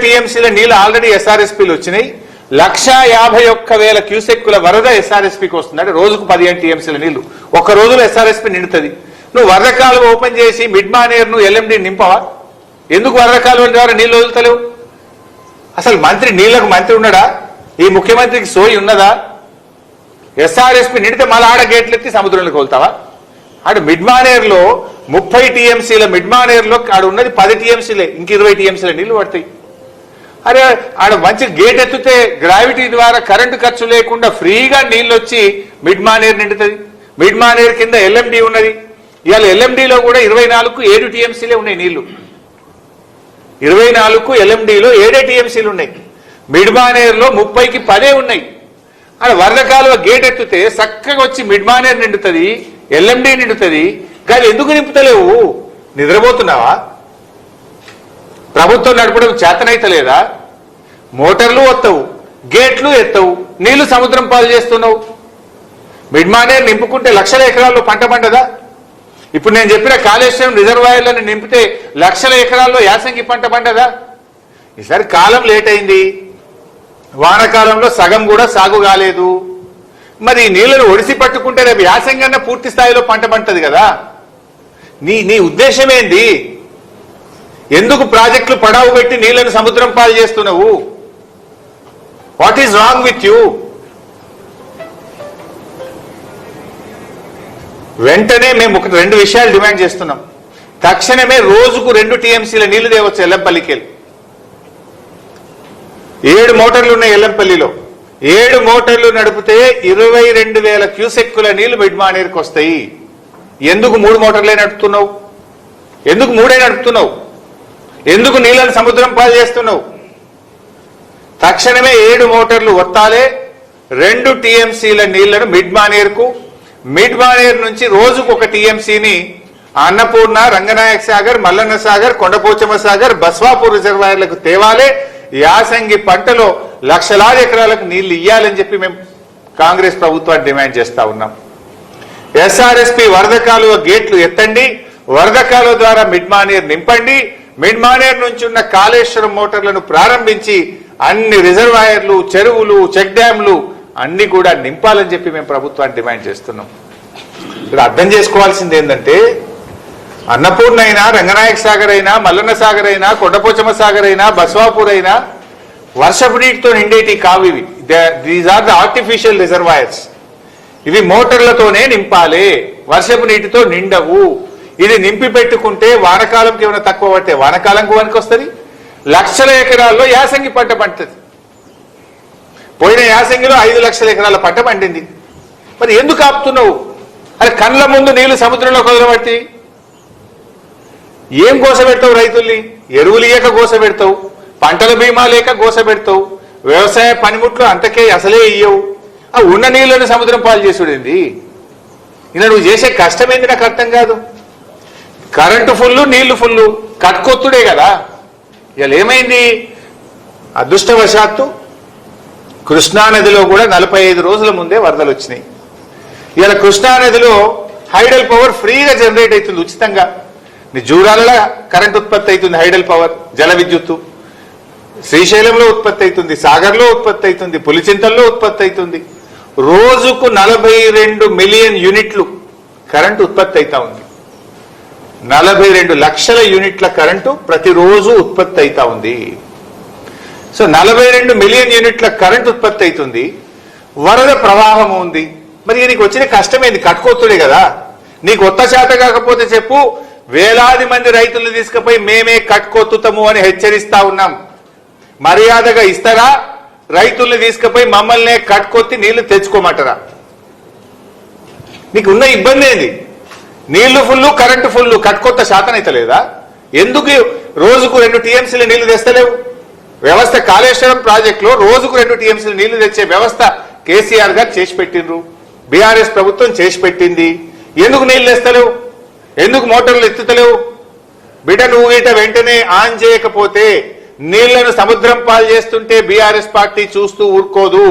టీఎంసీల నీళ్ళు ఆల్రెడీ ఎస్ఆర్ఎస్పీలు వచ్చినాయి. 151,000 క్యూసెక్కుల వరద ఎస్ఆర్ఎస్పీకి వస్తుంది. అంటే రోజుకు 15 టీఎంసీల నీళ్లు ఒక్క రోజులో ఎస్ఆర్ఎస్పీ నిండుతుంది. నువ్వు వరద కాలువ ఓపెన్ చేసి మిడ్ మానేర్ ను ఎల్ఎండి నింపవా? ఎందుకు వరద కాలువ ద్వారా నీళ్లు వదులుతలేవు? అసలు మంత్రి నీళ్లకు మంత్రి ఉన్నాడా? ఈ ముఖ్యమంత్రికి సోయి ఉన్నదా? ఎస్ఆర్ఎస్పీ నిండితే మళ్ళీ ఆడ గేట్లు ఎత్తి సముద్రంలోకి వెళ్తావా? ఆడు మిడ్ మానేర్ లో 30 టీఎంసీల మిడ్ మానేర్ లో ఆడ ఉన్నది 10 టీఎంసీలే, ఇంక 20 టీఎంసీల నీళ్లు పడతాయి. అరే ఆడ మంచి గేట్ ఎత్తితే గ్రావిటీ ద్వారా కరెంటు ఖర్చు లేకుండా ఫ్రీగా నీళ్ళు వచ్చి మిడ్ మానేర్ నిండుతుంది. మిడ్ మానేర్ కింద ఎల్ఎండి ఉన్నది. ఇవాళ ఎల్ఎండిలో కూడా 24కు 7 టీఎంసీలే ఉన్నాయి నీళ్లు. 24కు ఎల్ఎండిలో 7 టీఎంసీలు ఉన్నాయి. మిడ్ మానేర్ లో 30కి 10 ఉన్నాయి. ఆడ వరద కాలువ గేట్ ఎత్తితే చక్కగా వచ్చి మిడ్ మానేర్ నిండుతుంది, ఎల్ఎండి నిండుతుంది. కానీ ఎందుకు నింపుతలేవు? నిద్రపోతున్నావా? ప్రభుత్వం నడపడం చేతనైతలేదా? మోటార్లు వస్తావు, గేట్లు ఎత్తవు, నీళ్లు సముద్రం పాలు చేస్తున్నావు. మిడ్ మానేర్ నింపుకుంటే లక్షల ఎకరాల్లో పంట పండదా? ఇప్పుడు నేను చెప్పిన కాళేశ్వరం రిజర్వాయర్లను నింపితే లక్షల ఎకరాల్లో యాసంగి పంట పండదా? ఈసారి కాలం లేట్ అయింది. వానాకాలంలో సగం కూడా సాగు కాలేదు. మరి ఈ నీళ్లను ఒడిసి పట్టుకుంటే రేపు యాసంగన్న పూర్తి స్థాయిలో పంట పంటది కదా. నీ ఉద్దేశం ఏంది? ఎందుకు ప్రాజెక్టులు పడావు పెట్టి నీళ్లను సముద్రం పాలు చేస్తున్నావు? What is wrong with you? వెంటనే మేము 2 విషయాలు డిమాండ్ చేస్తున్నాం. తక్షణమే రోజుకు 2 టీఎంసీల నీళ్లు తేవచ్చు ఎల్లంపల్లికి. 7 మోటార్లు ఉన్నాయి ఎల్లంపల్లిలో. 7 మోటార్లు నడిపితే 22,000 క్యూసెక్కుల నీళ్లు మిడ్ మానేర్కి వస్తాయి. ఎందుకు 3 మోటార్లే నడుపుతున్నావు? ఎందుకు 3 నడుపుతున్నావు? ఎందుకు నీళ్లను సముద్రం పాలు చేస్తున్నావు? తక్షణమే 7 మోటార్లు వత్తాలే. 2 టీఎంసీల నీళ్లను మిడ్ మానేర్కు, మిడ్ మానేర్ నుంచి రోజుకు 1 టీఎంసీని అన్నపూర్ణ, రంగనాయక సాగర్, మల్లన్న సాగర్, కొండపోచమ్మ సాగర్, బస్వాపూర్ రిజర్వాయర్లకు తేవాలే. యాసంగి పంటలో లక్షలాది ఎకరాలకు నీళ్లు ఇయ్యాలని చెప్పి మేము కాంగ్రెస్ ప్రభుత్వాన్ని డిమాండ్ చేస్తా ఉన్నాం. ఎస్ఆర్ఎస్పీ వరద కాలువ గేట్లు ఎత్తండి, వరద కాలువ ద్వారా మిడ్ మానేర్ నింపండి. మిడ్ మానేర్ నుంచి ఉన్న కాళేశ్వరం మోటార్లను ప్రారంభించి అన్ని రిజర్వాయర్లు, చెరువులు, చెక్ డ్యాంలు అన్ని కూడా నింపాలని చెప్పి మేము ప్రభుత్వాన్ని డిమాండ్ చేస్తున్నాం. ఇక్కడ అర్థం చేసుకోవాల్సింది ఏంటంటే అన్నపూర్ణ అయినా, రంగనాయక సాగర్ అయినా, మల్లన్న సాగర్ అయినా, కొండపోచమ్మ సాగర్ అయినా, బస్వాపూర్ అయినా వర్షపు నీటితో నిండేటి కావు ఇవి. These are the artificial reservoirs. ఇవి మోటార్లతోనే నింపాలి, వర్షపు నీటితో నిండవు. ఇది నింపి పెట్టుకుంటే వానకాలంకి ఏమైనా తక్కువ పడితే వానకాలంకు వనికి వస్తుంది. లక్షల ఎకరాల్లో యాసంగి పంట పండుతుంది. పోయిన యాసంగిలో 5 లక్షల ఎకరాల పంట పండింది. మరి ఎందుకు ఆపుతున్నావు? అది కళ్ళ ముందు నీళ్లు సముద్రంలో కుదరబట్టి ఏం గోసపెడతావు? రైతుల్ని ఎరువులు ఇయ్యక గోసపెడతావు, పంటల బీమా లేక గోసపెడతావు, వ్యవసాయ పనిముట్లు అంతకే అసలే ఇయ్యవు. ఆ ఉన్న నీళ్లను సముద్రం పాలు చేసుడేంది? ఇలా నువ్వు చేసే కష్టమేంది నాకు అర్థం కాదు. కరెంటు ఫుల్లు, నీళ్లు ఫుల్లు, కట్కొత్తుడే కదా. ఇలా ఏమైంది? అదృష్టవశాత్తు కృష్ణానదిలో కూడా 45 రోజుల ముందే వరదలు వచ్చినాయి. ఇలా కృష్ణానదిలో హైడల్ పవర్ ఫ్రీగా జనరేట్ అవుతుంది ఉచితంగా. జూరాలలో కరెంట్ ఉత్పత్తి అవుతుంది, హైడల్ పవర్, జల విద్యుత్తు. శ్రీశైలంలో ఉత్పత్తి అవుతుంది, సాగర్లో ఉత్పత్తి అవుతుంది, పులిచింతల్లో ఉత్పత్తి అవుతుంది. రోజుకు 42 మిలియన్ యూనిట్లు కరెంటు ఉత్పత్తి అవుతా ఉంది. 42 లక్షల యూనిట్ల కరెంటు ప్రతిరోజు ఉత్పత్తి అవుతా ఉంది. సో 42 మిలియన్ యూనిట్ల కరెంటు ఉత్పత్తి అవుతుంది. వరద ప్రవాహం ఉంది. మరి నీకు వచ్చిన కష్టమేంది? కట్టుకోతుడే కదా. నీకు ఒత్త చేత కాకపోతే చెప్పు, వేలాది మంది రైతులు తీసుకుపోయి మేమే కట్టుకొత్తుతాము అని హెచ్చరిస్తా ఉన్నాం. మర్యాదగా ఇస్తారా? రైతుల్ని తీసుకుపోయి మమ్మల్నే కట్టుకొత్తి నీళ్లు తెచ్చుకోమంటారా? నీకు ఉన్న ఇబ్బంది ఏంది? నీళ్లు ఫుల్లు, కరెంటు ఫుల్లు, కట్టుకొత్త శాతం అయితే లేదా? ఎందుకు రోజుకు 2 టీఎంసీల నీళ్లు తెస్తలేవు? వ్యవస్థ కాళేశ్వరం ప్రాజెక్టులో రోజుకు 2 టీఎంసీల నీళ్లు తెచ్చే వ్యవస్థ కేసీఆర్ గారు చేసి పెట్టిండ్రు, బీఆర్ఎస్ ప్రభుత్వం చేసి పెట్టింది. ఎందుకు నీళ్లు తెస్తలేవు? ఎందుకు మోటార్లు ఎత్తుతలేవు? బిడ్డ నువ్వు గీట వెంటనే ఆన్ చేయకపోతే నీళ్లను సముద్రం పాలు చేస్తుంటే బీఆర్ఎస్ పార్టీ చూస్తూ ఊరుకోదు.